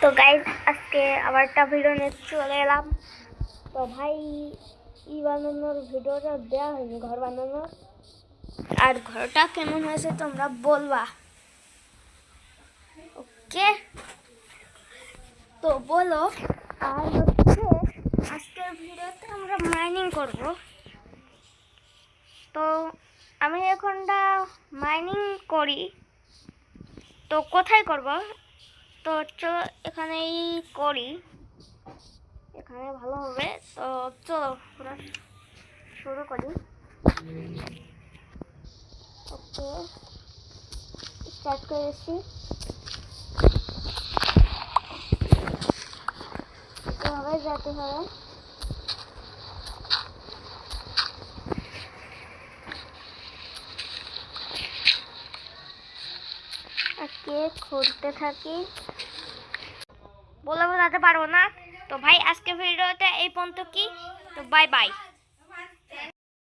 তো গাইজ আজকে আবার একটা ভিডিও নিয়ে চলে এলাম। তো ভাই বানানোর ভিডিওটা দেওয়া হয়নি, ঘর বানানোর। আর ঘরটা কেমন হয়েছে তোমরা বলবা, ওকে? তো বলো। আর হচ্ছে আজকের ভিডিওতে আমরা মাইনিং করব। তো আমি এখনটা মাইনিং করি, তো কোথায় করব? তো চলো এখানেই করি, এখানে ভালো হবে। তো চলো আমরা শুরু করি। ওকে, স্টার্ট করেছি। এভাবে যেতে হবে। ওকে, খুলতে থাকি। বলে বোঝাতে পারবো না। তো ভাই আজকে ভিডিওটা এই পর্যন্ত কি। তো বাই বাই।